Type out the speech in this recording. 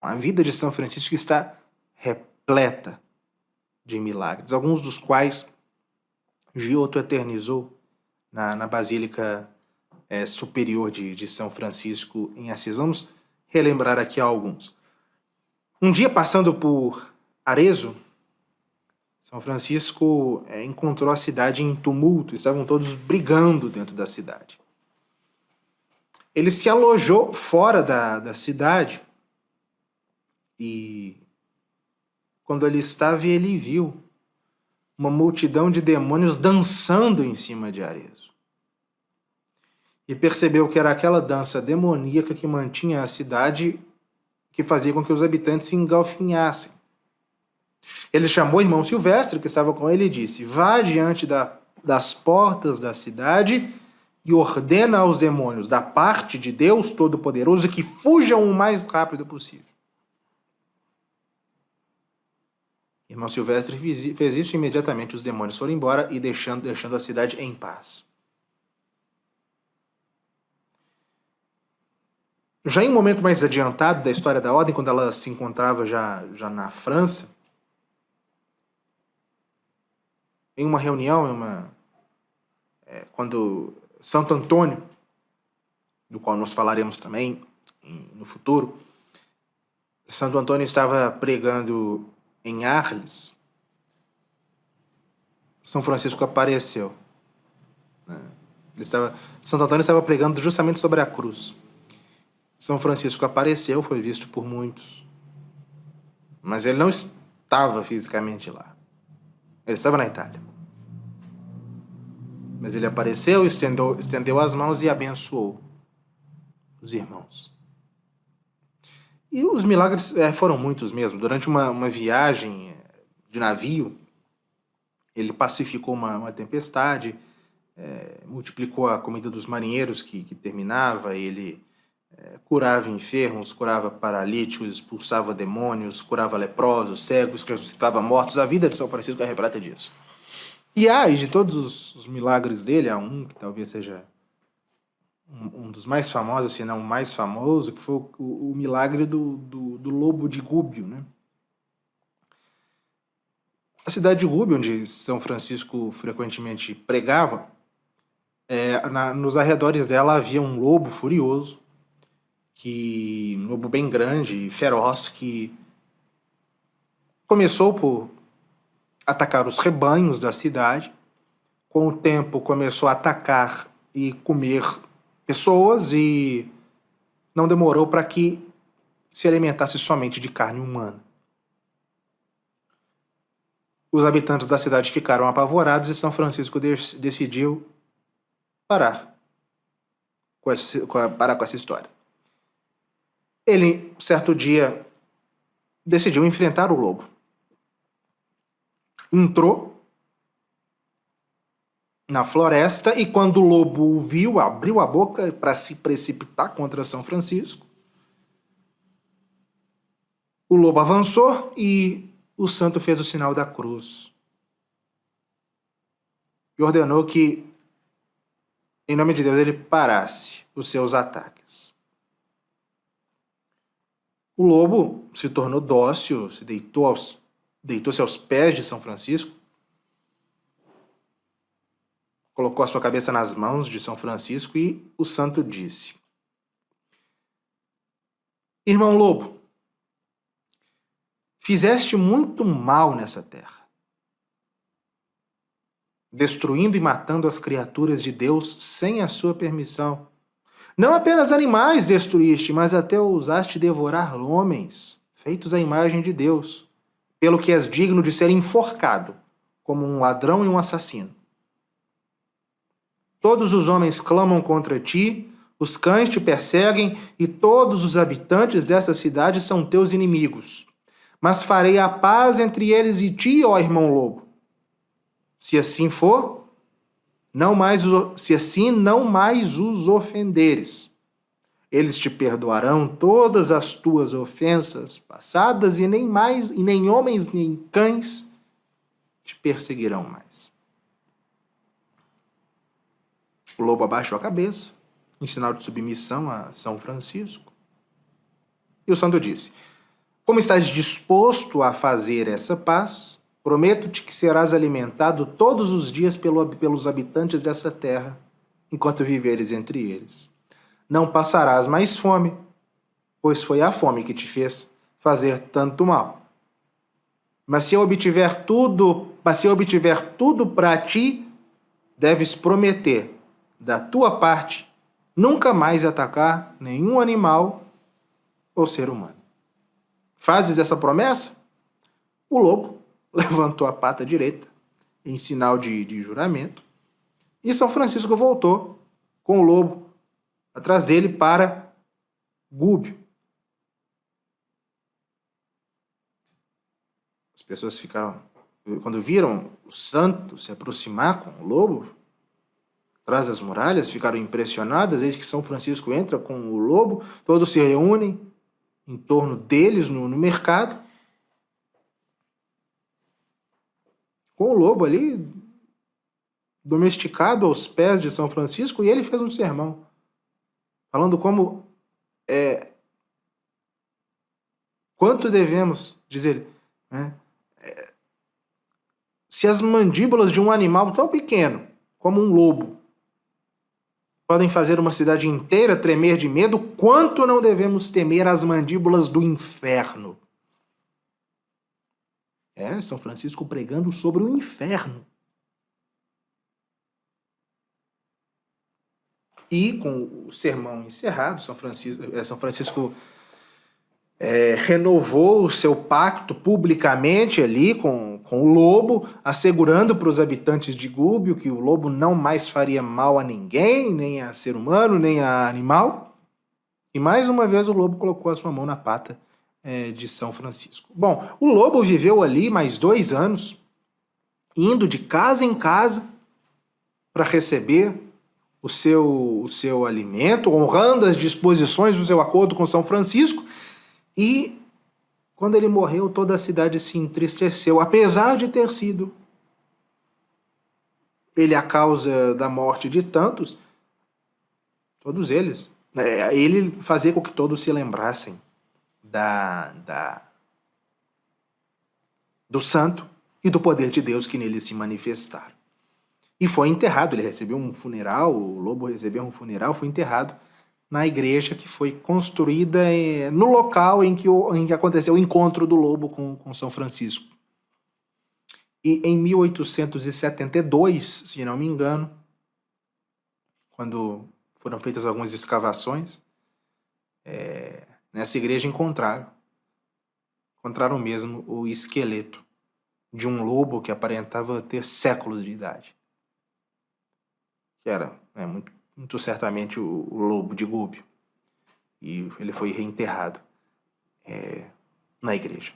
A vida de São Francisco está repleta de milagres, alguns dos quais Giotto eternizou na Basílica Superior de São Francisco em Assis. Vamos relembrar aqui alguns. Um dia, passando por Arezzo, São Francisco encontrou a cidade em tumulto, estavam todos brigando dentro da cidade. Ele se alojou fora da cidade e, quando ele estava, ele viu uma multidão de demônios dançando em cima de Arezzo. E percebeu que era aquela dança demoníaca que mantinha a cidade, que fazia com que os habitantes se engalfinhassem. Ele chamou o irmão Silvestre, que estava com ele, e disse: vá diante das portas da cidade e ordena aos demônios, da parte de Deus Todo-Poderoso, que fujam o mais rápido possível. O irmão Silvestre fez isso e imediatamente os demônios foram embora e deixando a cidade em paz. Já em um momento mais adiantado da história da ordem, quando ela se encontrava já na França, em uma reunião, quando Santo Antônio, do qual nós falaremos também no futuro, Santo Antônio estava pregando em Arles, São Francisco apareceu. Santo Antônio estava pregando justamente sobre a cruz. São Francisco apareceu, foi visto por muitos, mas ele não estava fisicamente lá. Ele estava na Itália. Mas ele apareceu, estendeu as mãos e abençoou os irmãos. E os milagres foram muitos mesmo. Durante uma viagem de navio, ele pacificou uma tempestade, multiplicou a comida dos marinheiros que terminava, ele curava enfermos, curava paralíticos, expulsava demônios, curava leprosos, cegos, ressuscitava mortos. A vida de São Francisco é repleta disso. E de todos os milagres dele, há um que talvez seja um dos mais famosos, se não o mais famoso, que foi o milagre do lobo de Gúbio, né? A cidade de Gúbio, onde São Francisco frequentemente pregava, nos arredores dela havia um lobo furioso, um lobo bem grande e feroz, que começou por atacar os rebanhos da cidade. Com o tempo começou a atacar e comer pessoas e não demorou para que se alimentasse somente de carne humana. Os habitantes da cidade ficaram apavorados e São Francisco decidiu parar com essa história. Ele, certo dia, decidiu enfrentar o lobo. Entrou na floresta e, quando o lobo o viu, abriu a boca para se precipitar contra São Francisco. O lobo avançou e o santo fez o sinal da cruz e ordenou que, em nome de Deus, ele parasse os seus ataques. O lobo se tornou dócil, se deitou-se aos pés de São Francisco, colocou a sua cabeça nas mãos de São Francisco e o santo disse: irmão lobo, fizeste muito mal nessa terra, destruindo e matando as criaturas de Deus sem a sua permissão. Não apenas animais destruíste, mas até ousaste devorar homens, feitos à imagem de Deus, pelo que és digno de ser enforcado, como um ladrão e um assassino. Todos os homens clamam contra ti, os cães te perseguem, e todos os habitantes dessa cidade são teus inimigos. Mas farei a paz entre eles e ti, ó irmão lobo. Se assim for, se assim não mais os ofenderes, eles te perdoarão todas as tuas ofensas passadas e nem homens nem cães te perseguirão mais. O lobo abaixou a cabeça, em sinal de submissão a São Francisco. E o santo disse: Como estás disposto a fazer essa paz, prometo-te que serás alimentado todos os dias pelos habitantes dessa terra, enquanto viveres entre eles. Não passarás mais fome, pois foi a fome que te fez fazer tanto mal. Mas se eu obtiver tudo para ti, deves prometer, da tua parte, nunca mais atacar nenhum animal ou ser humano. Fazes essa promessa? O lobo levantou a pata direita, em sinal de juramento, e São Francisco voltou com o lobo atrás dele para Gúbio. As pessoas ficaram, quando viram o santo se aproximar com o lobo, atrás das muralhas, ficaram impressionadas. Eis que São Francisco entra com o lobo, todos se reúnem em torno deles no mercado, com o lobo ali domesticado aos pés de São Francisco, e ele fez um sermão falando como quanto devemos, diz ele, né? Se as mandíbulas de um animal tão pequeno como um lobo podem fazer uma cidade inteira tremer de medo, quanto não devemos temer as mandíbulas do inferno? São Francisco pregando sobre o inferno. E com o sermão encerrado, São Francisco renovou o seu pacto publicamente ali com o lobo, assegurando para os habitantes de Gúbio que o lobo não mais faria mal a ninguém, nem a ser humano, nem a animal. E mais uma vez o lobo colocou a sua mão na pata de São Francisco. Bom, o lobo viveu ali mais 2 anos, indo de casa em casa para receber o seu alimento, honrando as disposições do seu acordo com São Francisco. E quando ele morreu, toda a cidade se entristeceu, apesar de ter sido ele a causa da morte de tantos, todos eles. Ele fazia com que todos se lembrassem do santo e do poder de Deus que nele se manifestaram. E foi enterrado, ele recebeu um funeral, o lobo recebeu um funeral, foi enterrado na igreja que foi construída no local em que aconteceu o encontro do lobo com São Francisco. E em 1872, se não me engano, quando foram feitas algumas escavações, nessa igreja encontraram mesmo o esqueleto de um lobo que aparentava ter séculos de idade. Que era muito certamente o lobo de Gúbio. E ele foi reenterrado na igreja.